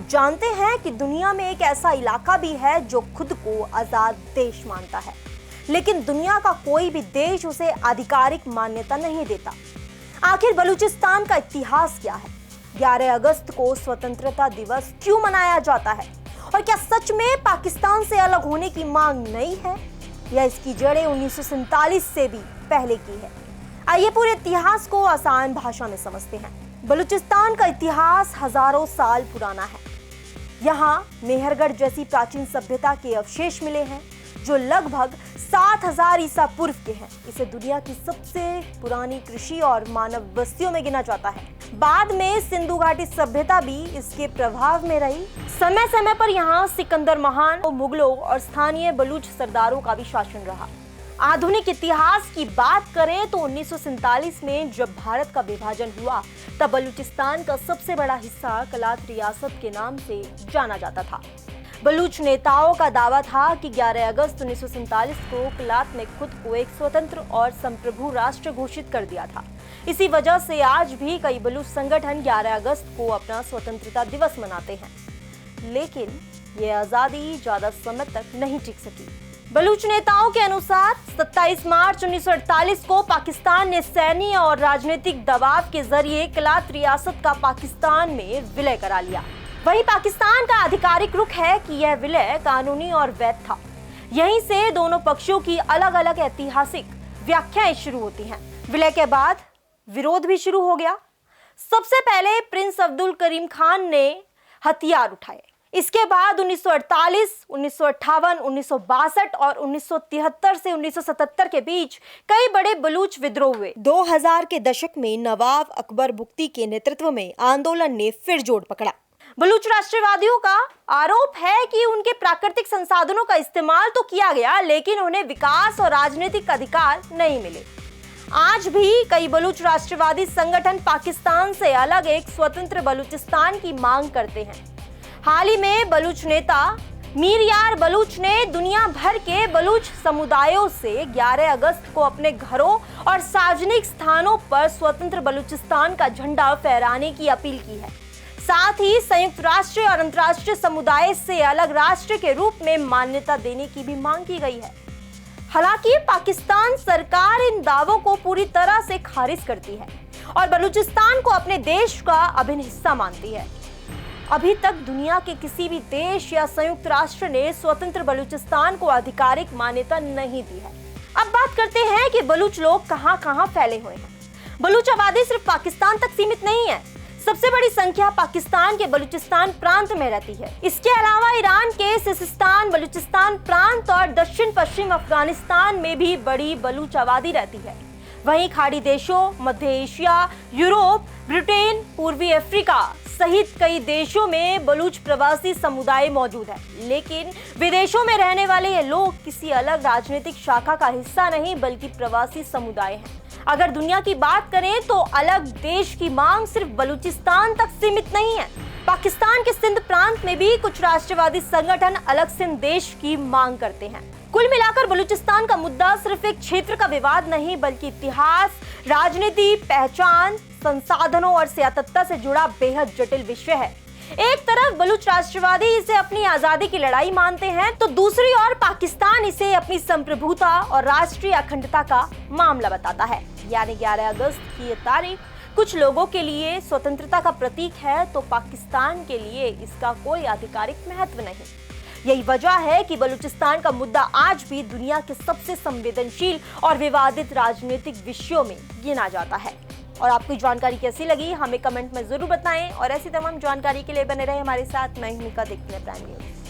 आप जानते हैं कि दुनिया में एक ऐसा इलाका भी है जो खुद को आजाद देश मानता है, लेकिन दुनिया का कोई भी देश उसे आधिकारिक मान्यता नहीं देता। आखिर बलूचिस्तान का इतिहास क्या है? 11 अगस्त को स्वतंत्रता दिवस क्यों मनाया जाता है? और क्या सच में पाकिस्तान से अलग होने की मांग नई है या इसकी जड़ें 1947 से भी पहले की है? आइए पूरे इतिहास को आसान भाषा में समझते हैं। बलूचिस्तान का इतिहास हजारों साल पुराना है। यहाँ मेहरगढ़ जैसी प्राचीन सभ्यता के अवशेष मिले हैं जो लगभग 7000 ईसा पूर्व के हैं। इसे दुनिया की सबसे पुरानी कृषि और मानव बस्तियों में गिना जाता है। बाद में सिंधु घाटी सभ्यता भी इसके प्रभाव में रही। समय समय पर यहाँ सिकंदर महान, मुगलों और स्थानीय बलूच सरदारों का भी शासन रहा। आधुनिक इतिहास की बात करें तो 1947 में जब भारत का विभाजन हुआ तब बलूचिस्तान का सबसे बड़ा हिस्सा कलात रियासत के नाम से जाना जाता था। बलूच नेताओं का दावा था कि 11 अगस्त 1947 को कलात ने खुद को एक स्वतंत्र और संप्रभु राष्ट्र घोषित कर दिया था। इसी वजह से आज भी कई बलूच संगठन 11 अगस्त को अपना स्वतंत्रता दिवस मनाते हैं, लेकिन ये आजादी ज्यादा समय तक नहीं टिक सकी। बलूच नेताओं के अनुसार 27 मार्च 1948 को पाकिस्तान ने सैन्य और राजनीतिक दबाव के जरिए कलात रियासत का पाकिस्तान में विलय करा लिया। वहीं पाकिस्तान का आधिकारिक रुख है कि यह विलय कानूनी और वैध था। यहीं से दोनों पक्षों की अलग अलग ऐतिहासिक व्याख्याएं शुरू होती हैं। विलय के बाद विरोध भी शुरू हो गया। सबसे पहले प्रिंस अब्दुल करीम खान ने हथियार उठाए। इसके बाद 1948, 1958, 1962 और 1973 से 1977 के बीच कई बड़े बलूच विद्रोह हुए। 2000 के दशक में नवाब अकबर बुख्ती के नेतृत्व में आंदोलन ने फिर जोर पकड़ा। बलूच राष्ट्रवादियों का आरोप है कि उनके प्राकृतिक संसाधनों का इस्तेमाल तो किया गया, लेकिन उन्हें विकास और राजनीतिक अधिकार नहीं मिले। आज भी कई बलूच राष्ट्रवादी संगठन पाकिस्तान से अलग एक स्वतंत्र बलूचिस्तान की मांग करते हैं। हाल ही में बलूच नेता मीर यार बलूच ने दुनिया भर के बलूच समुदायों से 11 अगस्त को अपने घरों और सार्वजनिक स्थानों पर स्वतंत्र बलूचिस्तान का झंडा फहराने की अपील की है। साथ ही संयुक्त राष्ट्र और अंतर्राष्ट्रीय समुदाय से अलग राष्ट्र के रूप में मान्यता देने की भी मांग की गई है। हालांकि पाकिस्तान सरकार इन दावों को पूरी तरह से खारिज करती है और बलूचिस्तान को अपने देश का अभिन्न हिस्सा मानती है। अभी तक दुनिया के किसी भी देश या संयुक्त राष्ट्र ने स्वतंत्र बलूचिस्तान को आधिकारिक मान्यता नहीं दी है। अब बात करते हैं कि बलूच लोग कहां-कहां फैले हुए हैं। बलूच आबादी सिर्फ पाकिस्तान तक सीमित नहीं है। सबसे बड़ी संख्या पाकिस्तान के बलूचिस्तान प्रांत में रहती है। इसके अलावा ईरान के सिस्तान बलूचिस्तान प्रांत और दक्षिण पश्चिम अफगानिस्तान में भी बड़ी बलूच आबादी रहती है। वहीं खाड़ी देशों, मध्य एशिया, यूरोप, ब्रिटेन, पूर्वी अफ्रीका सहित कई देशों में बलूच प्रवासी समुदाय मौजूद है। लेकिन विदेशों में रहने वाले ये लोग किसी अलग राजनीतिक शाखा का हिस्सा नहीं, बल्कि प्रवासी समुदाय हैं। अगर दुनिया की बात करें तो अलग देश की मांग सिर्फ बलूचिस्तान तक सीमित नहीं है। पाकिस्तान के सिंध प्रांत में भी कुछ राष्ट्रवादी संगठन अलग सिंध देश की मांग करते हैं। कुल मिलाकर बलूचिस्तान का मुद्दा सिर्फ एक क्षेत्र का विवाद नहीं, बल्कि इतिहास, राजनीति, पहचान, संसाधनों और सियासत से जुड़ा बेहद जटिल विषय है। एक तरफ बलूच राष्ट्रवादी इसे अपनी आजादी की लड़ाई मानते हैं, तो दूसरी ओर पाकिस्तान इसे अपनी संप्रभुता और राष्ट्रीय अखंडता का मामला बताता है। यानी 11 अगस्त की ये तारीख कुछ लोगों के लिए स्वतंत्रता का प्रतीक है, तो पाकिस्तान के लिए इसका कोई आधिकारिक महत्व नहीं। यही वजह है कि बलूचिस्तान का मुद्दा आज भी दुनिया के सबसे संवेदनशील और विवादित राजनीतिक विषयों में गिना जाता है। और आपको जानकारी कैसी लगी हमें कमेंट में जरूर बताएं और ऐसी तमाम जानकारी के लिए बने रहे हमारे साथ। मैं हूं निका, देखते हैं प्राइम न्यूज़।